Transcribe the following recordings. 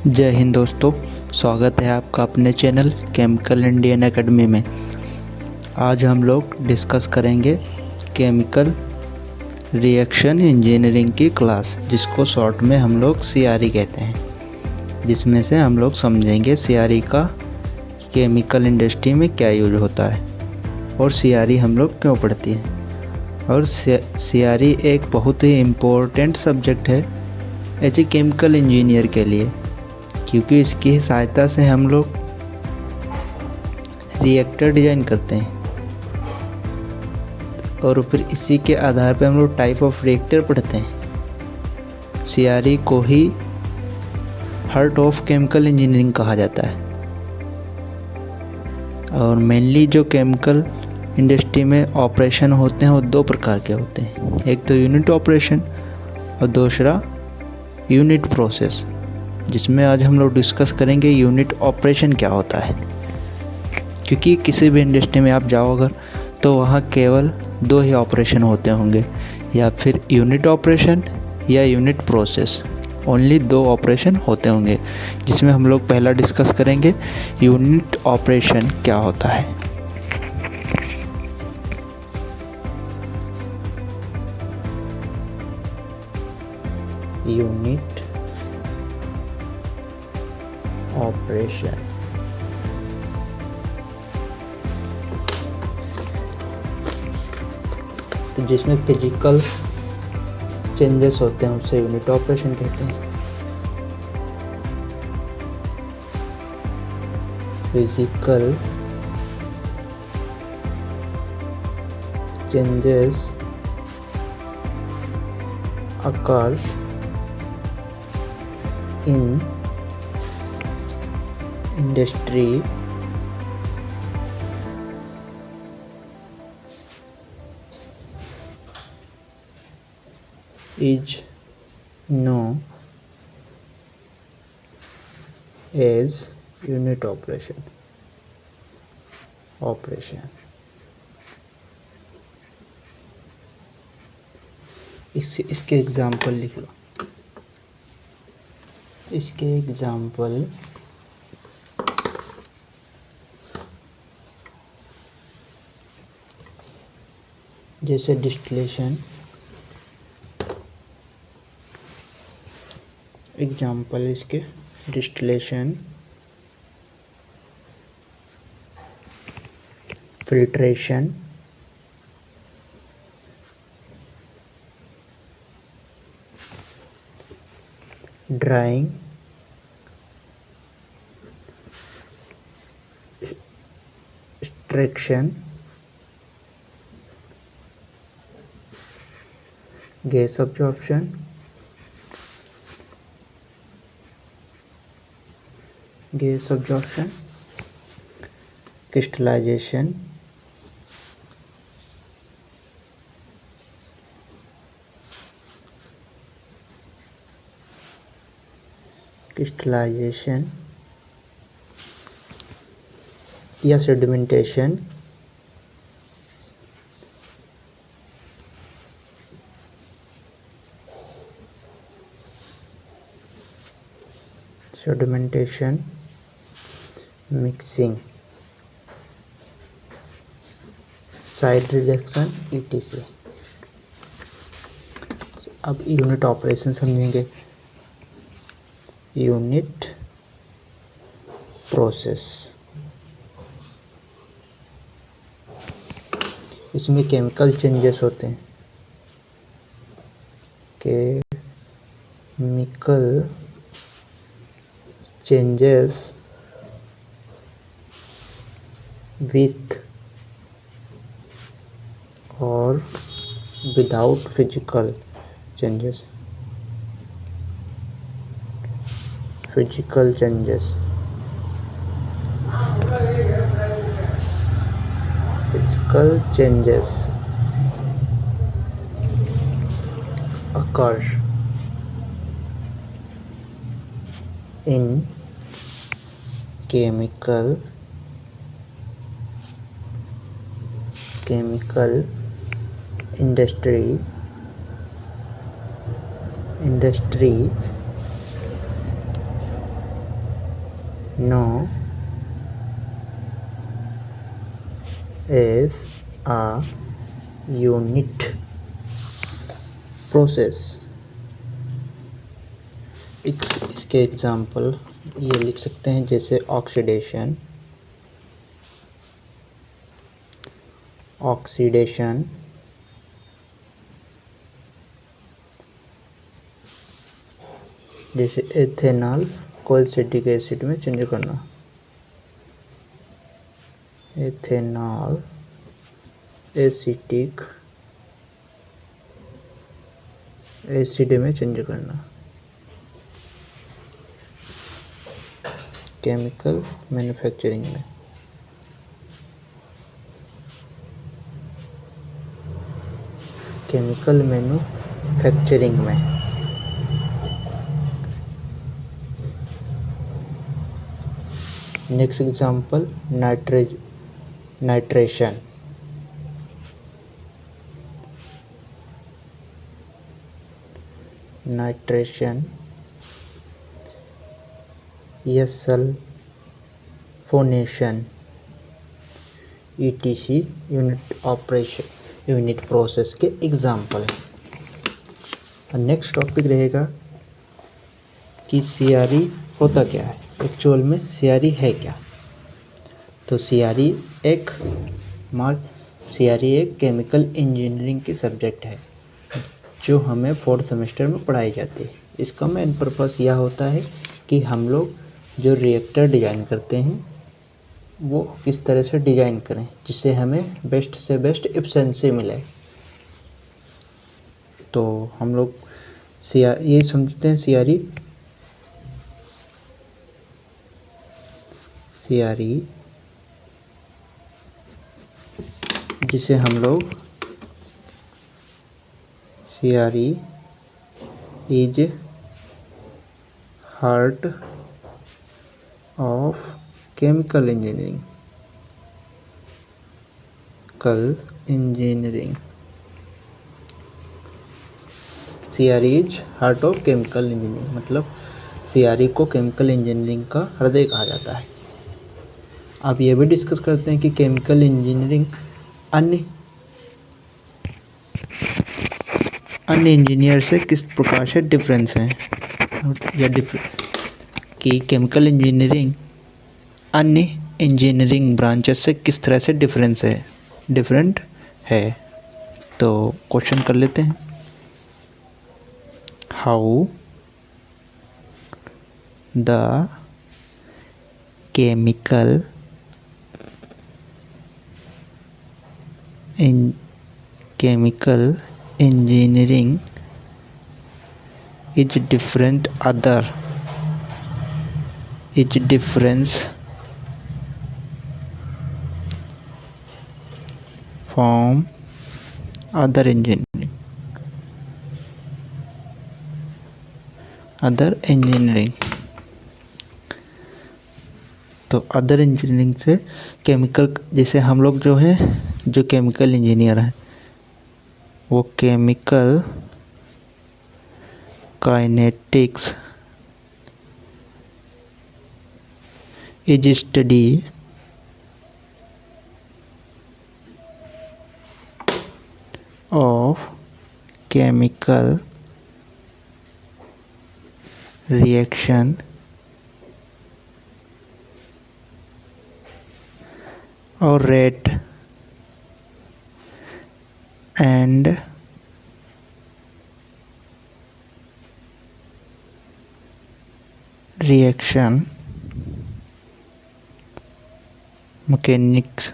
जय हिंद दोस्तों, स्वागत है आपका अपने चैनल केमिकल इंडियन एकेडमी में। आज हम लोग डिस्कस करेंगे केमिकल रिएक्शन इंजीनियरिंग की क्लास, जिसको शॉर्ट में हम लोग सीआरई कहते हैं, जिसमें से हम लोग समझेंगे सीआरई का केमिकल इंडस्ट्री में क्या यूज होता है और सीआरई हम लोग क्यों पढ़ती है। और सीआरई एक बहुत ही इम्पोर्टेंट सब्जेक्ट है एज ए केमिकल इंजीनियर के लिए, क्योंकि इसकी सहायता से हम लोग रिएक्टर डिज़ाइन करते हैं और फिर इसी के आधार पर हम लोग टाइप ऑफ रिएक्टर पढ़ते हैं। सीआरई को ही हार्ट ऑफ केमिकल इंजीनियरिंग कहा जाता है। और मेनली जो केमिकल इंडस्ट्री में ऑपरेशन होते हैं वो दो प्रकार के होते हैं, एक तो यूनिट ऑपरेशन और दूसरा यूनिट प्रोसेस, जिसमें आज हम लोग डिस्कस करेंगे यूनिट ऑपरेशन क्या होता है। क्योंकि किसी भी इंडस्ट्री में आप जाओ अगर, तो वहाँ केवल दो ही ऑपरेशन होते होंगे, या फिर यूनिट ऑपरेशन या यूनिट प्रोसेस। ओनली दो ऑपरेशन होते होंगे, जिसमें हम लोग पहला डिस्कस करेंगे यूनिट ऑपरेशन क्या होता है। यूनिट ऑपरेशन तो जिसमें फिजिकल चेंजेस होते हैं उसे यूनिट ऑपरेशन कहते हैं। Physical changes occur in industry is known as unit operation। इसके एग्जाम्पल लिख लो। इसके एग्जाम्पल जैसे डिस्टिलेशन, एग्जाम्पल इसके distillation, filtration, drying, extraction, gas absorption, crystallization, या sedimentation, mixing, size reduction etc। अब यूनिट ऑपरेशन समझेंगे। यूनिट प्रोसेस, इसमें केमिकल चेंजेस होते हैं। Chemical changes with or without physical changes। Physical changes occur in chemical industry know as a unit process। इसके example ये लिख सकते हैं, जैसे ऑक्सीडेशन, जैसे एथेनॉल को एसिटिक एसिड में चेंज करना, एथेनॉल एसिटिक एसिड में चेंज करना। केमिकल मैन्युफैक्चरिंग में। केमिकल मैन्युफैक्चरिंग में। Next example nitration. नाइट्रेशन या सल्फोनेशन ETC यूनिट प्रोसेस के एग्जाम्पल। नेक्स्ट टॉपिक रहेगा कि CRE होता क्या है, एक्चुअल में CRE है क्या। तो CRE एक केमिकल इंजीनियरिंग की सब्जेक्ट है जो हमें 4th सेमेस्टर में पढ़ाई जाती है। इसका मेन पर्पस यह होता है कि हम लोग जो रिएक्टर डिज़ाइन करते हैं वो किस तरह से डिज़ाइन करें जिससे हमें बेस्ट से बेस्ट एफिशिएंसी मिले। तो हम लोग ये समझते हैं CRE जिसे हम लोग CRE is heart of chemical engineering. CRE is heart of chemical engineering मतलब CRE को केमिकल इंजीनियरिंग का हृदय कहा जाता है। अब ये भी डिस्कस करते हैं कि केमिकल इंजीनियरिंग अन्य इंजीनियर से किस प्रकार से डिफरेंस है या कि केमिकल इंजीनियरिंग अन्य इंजीनियरिंग ब्रांचेस से किस तरह से डिफरेंट है। तो क्वेश्चन कर लेते हैं। How the chemical engineering is different from other engineering। तो अदर इंजीनियरिंग से केमिकल, जैसे हम लोग जो केमिकल इंजीनियर हैं वो chemical kinetics is study of chemical reaction और rate and reaction mechanics.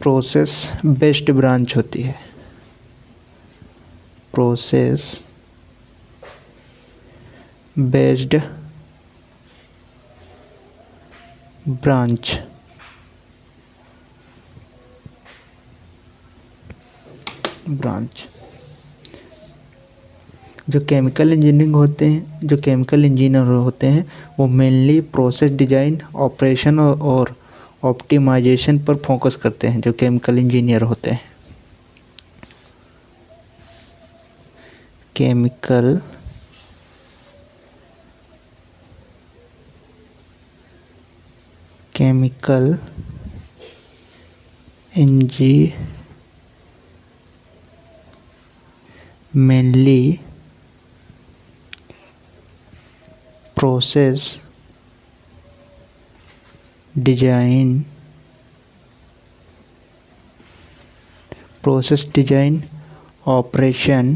Process based branch होती है, प्रोसेस बेस्ड ब्रांच। जो केमिकल इंजीनियर होते हैं वो मेनली प्रोसेस डिजाइन, ऑपरेशन और ऑप्टिमाइजेशन पर फोकस करते हैं। जो केमिकल इंजीनियर होते हैं, chemical chemical engineering mainly process design operation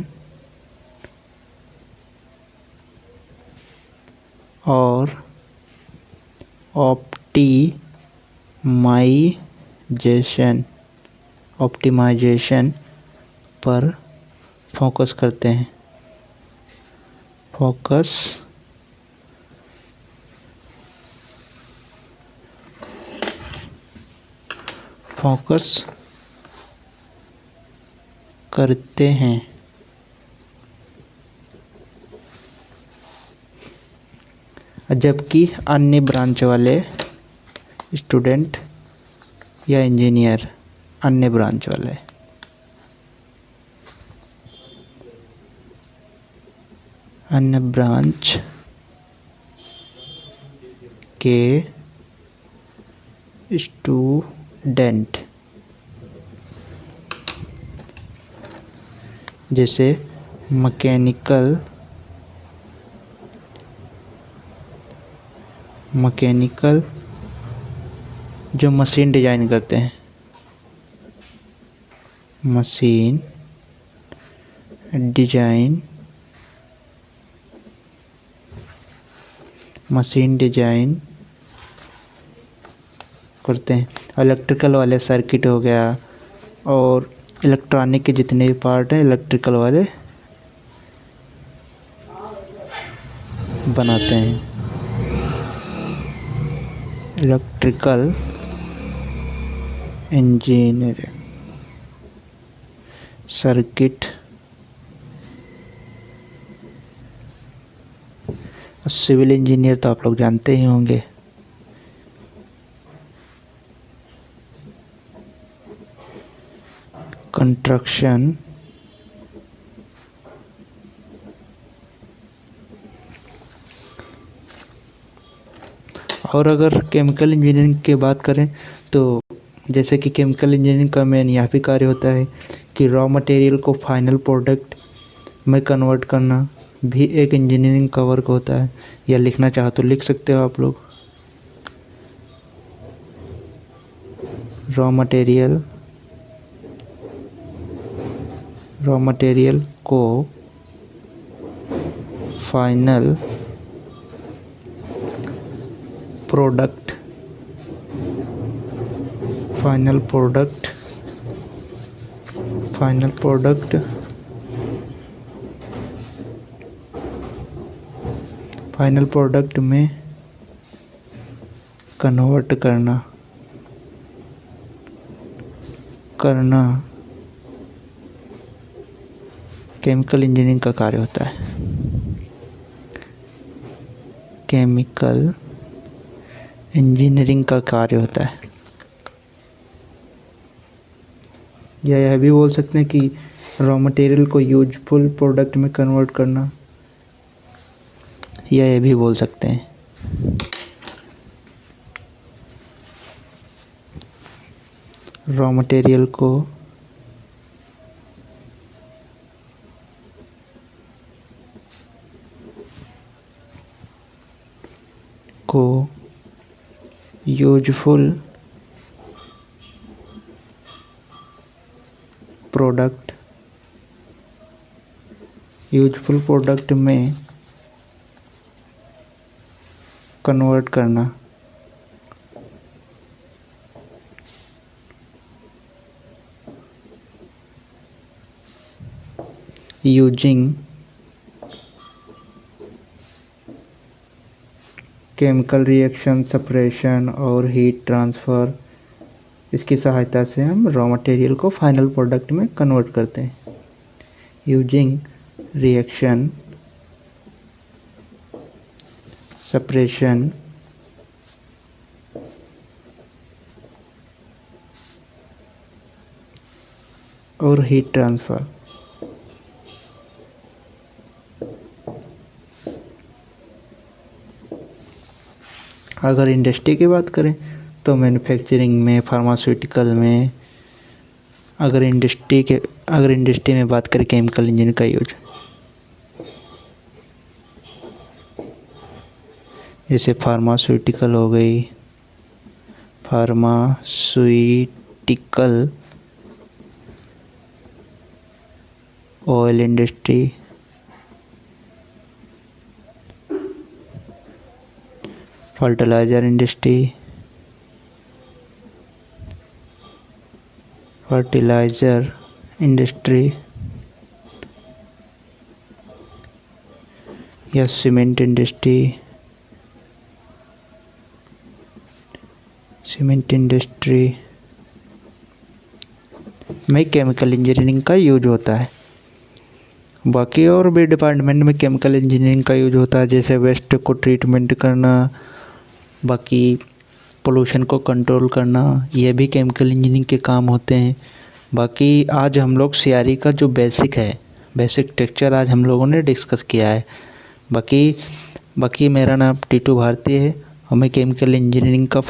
और ऑप्टिमाइजेशन पर फोकस करते हैं। फोकस करते हैं। जबकि अन्य ब्रांच वाले स्टूडेंट या इंजीनियर अन्य ब्रांच के स्टूडेंट जैसे मैकेनिकल जो मशीन डिजाइन करते हैं, मशीन डिजाइन करते हैं। इलेक्ट्रिकल वाले सर्किट हो गया और इलेक्ट्रॉनिक के जितने भी पार्ट हैं इलेक्ट्रिकल वाले बनाते हैं। Electrical engineering circuit civil engineer तो आप लोग जानते ही होंगे। कंस्ट्रक्शन और अगर केमिकल इंजीनियरिंग की बात करें तो जैसे कि केमिकल इंजीनियरिंग का मेन यह भी कार्य होता है कि रॉ मटेरियल को फाइनल प्रोडक्ट में कन्वर्ट करना भी एक इंजीनियरिंग का वर्क होता है। या लिखना चाहो तो लिख सकते हो आप लोग। रॉ मटेरियल को फाइनल प्रोडक्ट में कन्वर्ट करना केमिकल इंजीनियरिंग का कार्य होता है। केमिकल इंजीनियरिंग का कार्य होता है। या यह भी बोल सकते हैं कि रॉ मटेरियल को यूजफुल प्रोडक्ट में कन्वर्ट करना, या यह भी बोल सकते हैं। रॉ मटेरियल को यूजफुल प्रोडक्ट में कन्वर्ट करना। यूजिंग केमिकल रिएक्शन, सेपरेशन और हीट ट्रांसफ़र, इसकी सहायता से हम रॉ मटेरियल को फाइनल प्रोडक्ट में कन्वर्ट करते हैं। यूजिंग रिएक्शन, सेपरेशन और हीट ट्रांसफ़र। अगर इंडस्ट्री की बात करें तो मैन्युफैक्चरिंग में, फार्मास्यूटिकल में, अगर इंडस्ट्री में बात करें केमिकल इंजीनियरिंग का यूज, जैसे फार्मास्यूटिकल हो गई, pharmaceutical, oil industry, fertiliser industry, या सीमेंट इंडस्ट्री में केमिकल इंजीनियरिंग का यूज होता है। बाकी और भी डिपार्टमेंट में केमिकल इंजीनियरिंग का यूज होता है, जैसे वेस्ट को ट्रीटमेंट करना, बाकी पोल्यूशन को कंट्रोल करना, ये भी केमिकल इंजीनियरिंग के काम होते हैं। बाकी आज हम लोग सीआरई का जो बेसिक टेक्सचर आज हम लोगों ने डिस्कस किया है। बाकी मेरा नाम टीटू भारती है। हमें केमिकल इंजीनियरिंग का